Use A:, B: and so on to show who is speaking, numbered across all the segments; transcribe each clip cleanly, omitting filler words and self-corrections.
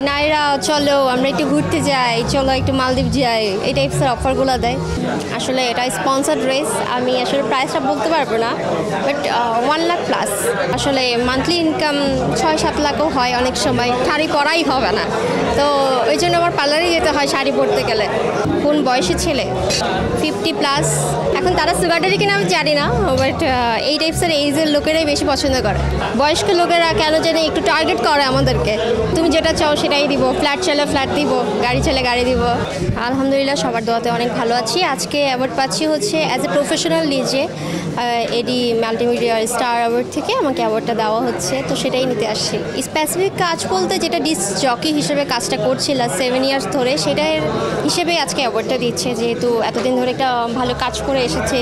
A: নাইরা চলো আমরা একটু ঘুরতে যাই, চলো একটু মালদ্বীপ যাই, এই টাইপসের অফারগুলো দেয়। আসলে এটা স্পন্সার্ড রেস, আমি আসলে প্রাইসটা বলতে পারবো না, বাট 1 লাখ প্লাস। আসলে মান্থলি ইনকাম 6-7 লাখও হয় অনেক সময়, শাড়ি পরাই হবে না, তো ওই জন্য আমার পার্লারে যেতে হয় শাড়ি পরতে গেলে। কোন বয়সী ছেলে? 50 প্লাস। এখন তারা সুগারডারি কিনা আমি জানি না, বাট এই টাইপসের এইজের লোকেরাই বেশি পছন্দ করে। বয়স্ক লোকেরা কেন জানি একটু টার্গেট করে আমাদেরকে, তুমি যেটা চাও সেটাই দিব, ফ্ল্যাট চাইলে ফ্ল্যাট দিব, গাড়ি চাইলে গাড়ি দিব। আলহামদুলিল্লাহ সবার দোয়াতে অনেক ভালো আছি। আজকে অ্যাওয়ার্ড পাচ্ছি হচ্ছে অ্যাজ এ প্রফেশনাল নিজে এডি মাল্টিমিডিয়া স্টার অ্যাওয়ার্ড থেকে আমাকে অ্যাওয়ার্ডটা দেওয়া হচ্ছে, তো সেটাই নিতে আসছি। স্পেসিফিক কাজ বলতে যেটা ডিস্ক জকি হিসেবে কাজটা করছিলাম 7 ইয়ার্স ধরে, সেটার হিসেবে আজকে অ্যাওয়ার্ডটা দিচ্ছে, যেহেতু এতদিন ধরে একটা ভালো কাজ করে এসেছে।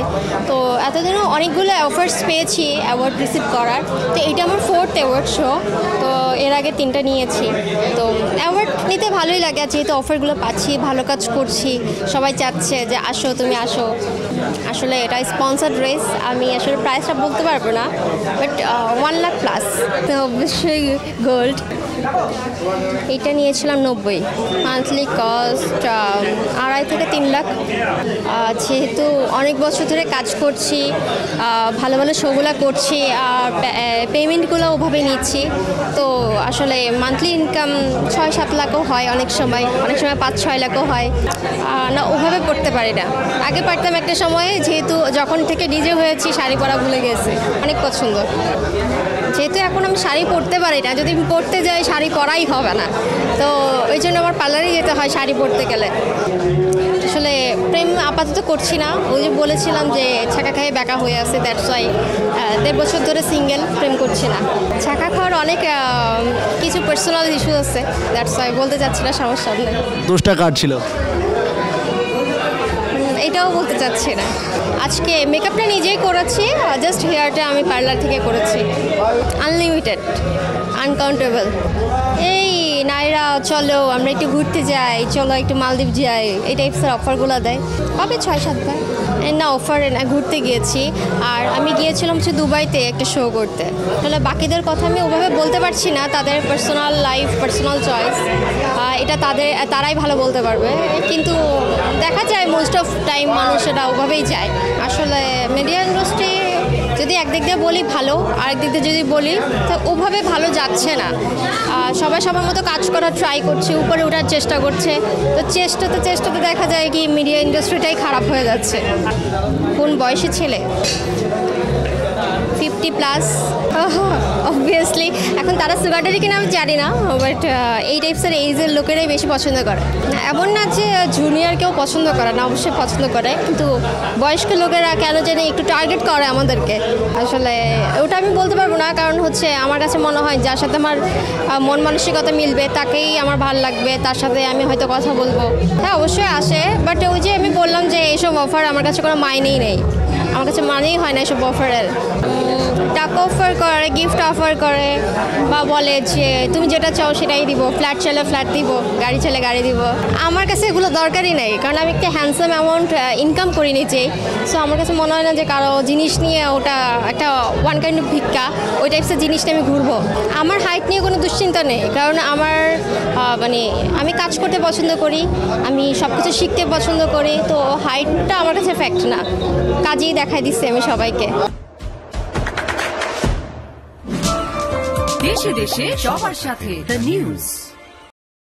A: তো এতদিনও অনেকগুলো অফার্স পেয়েছি অ্যাওয়ার্ড রিসিভ করার, তো এটা আমার 4th অ্যাওয়ার্ড শো। তো এর আগে 3টা নিয়েছি, তো অ্যাওয়ার্ড নিতে ভালোই লাগে, যেহেতু অফারগুলো পাচ্ছি, ভালো কাজ করছি, সবাই চাচ্ছে যে আসো তুমি আসো। আসলে এটা স্পন্সার্ড রেস, আমি আসলে প্রাইসটা বলতে পারবো না, বাট 1 লাখ প্লাস। তো অবশ্যই গোল্ড। এটা নিয়েছিলাম 90। মান্থলি কস্ট 2.5 থেকে 3 লাখ। যেহেতু অনেক বছর ধরে কাজ করছি, ভালো ভালো শোগুলো করছি, আর পেমেন্টগুলো ওভাবে নিচ্ছি, তো আসলে মান্থলি ইনকাম 6-7 লাখও হয় অনেক সময় 5-6 লাখও হয় না, ওভাবে পড়তে পারি না। আগে পারতাম একটা সময়ে, যেহেতু যখন থেকে ডিজে হয়েছি শাড়ি পরা ভুলে গেছি, অনেক পছন্দ। যেহেতু এখন আমি শাড়ি পরতে পারি না, যদি আমি পরতে যাই শাড়ি পরাই হবে না, তো ওই জন্য আমার পার্লারে যেতে হয় শাড়ি পরতে গেলে। আসলে প্রেম আপাতত করছি না, ওই যে বলেছিলাম যে ছাকা খাইয়ে বেকা হয়ে আছে, দ্যাটস ওয়াই 1.5 বছর ধরে সিঙ্গেল, প্রেম করছি না। ছাকা খাওয়ার অনেক কিছু পার্সোনাল ইস্যু আছে, দ্যাটস ওয়াই বলতে চাচ্ছি না, সমস্যা নেই।
B: দোষটা কার ছিল?
A: এটাও বলতে চাচ্ছি না। আজকে মেকআপটা নিজেই করেছি, জাস্ট হেয়ারটা আমি পার্লার থেকে করেছি। Unlimited, uncountable. এই নাইরা চলো আমরা একটু ঘুরতে যাই, চলো একটু মালদ্বীপ যাই, এই টাইপসের অফারগুলো দেয়। কবে 6-7 বার না অফারে না, ঘুরতে গিয়েছি। আর আমি গিয়েছিলাম হচ্ছে দুবাইতে একটা শো করতে। তাহলে বাকিদের কথা আমি ওভাবে বলতে পারছি না, তাদের পার্সোনাল লাইফ, পার্সোনাল চয়েস, এটা তারাই ভালো বলতে পারবে। কিন্তু দেখা যায় মোস্ট অফ টাইম মানুষেরা ওভাবেই যায়। আসলে মিডিয়া ইন্ডাস্ট্রি যদি একদিক দিয়ে বলি ভালো, আরেক দিক দিয়ে যদি বলি তো ওভাবে ভালো যাচ্ছে না। সবাই সবার মতো কাজ করার ট্রাই করছে, উপরে ওঠার চেষ্টা করছে, তো চেষ্টাতে দেখা যায় কি মিডিয়া ইন্ডাস্ট্রিটাই খারাপ হয়ে যাচ্ছে। কোন বয়সী ছেলে? 50 প্লাস। অবভিয়াসলি এখন তারা সুগারডারি কিনা আমি জানি না, বাট এই টাইপসের এইজের লোকেরাই বেশি পছন্দ করে। এমন না যে জুনিয়র কেউ পছন্দ করে না, অবশ্যই পছন্দ করে, কিন্তু বয়স্ক লোকেরা কেন জানি একটু টার্গেট করে আমাদেরকে। আসলে ওটা আমি বলতে পারবো না, কারণ হচ্ছে আমার কাছে মনে হয় যার সাথে আমার মন মানসিকতা মিলবে তাকেই আমার ভালো লাগবে, তার সাথে আমি হয়তো কথা বলবো। হ্যাঁ অবশ্যই আসে, বাট ওই যে আমি বললাম যে এইসব অফার আমার কাছে কোনো মাইনেই নেই, আমার কাছে মানেই হয় না এসব অফারের। টাকা অফার করে, গিফট অফার করে, বা বলে যে তুমি যেটা চাও সেটাই দিব, ফ্ল্যাট চাইলে ফ্ল্যাট দিব, গাড়ি চাইলে গাড়ি দিব। আমার কাছে এগুলো দরকারই নেই, কারণ আমি একটা হ্যান্ডসাম অ্যামাউন্ট ইনকাম করি নিজেই। সো আমার কাছে মনে হয় না যে কারো জিনিস নিয়ে ওটা একটা ওয়ান কাইন্ড অফ ভিক্ষা, ওই টাইপসের জিনিসটা আমি ঘুরবো। আমার হাইট নিয়ে কোনো দুশ্চিন্তা নেই, কারণ আমার আমি কাজ করতে পছন্দ করি, আমি সব কিছু শিখতে পছন্দ করি, তো হাইটটা আমার কাছে ফ্যাক্ট না, কাজেই দেখাই দিচ্ছি আমি সবাইকে।
C: দেশে দেশে সবার সাথে দ্য নিউজ।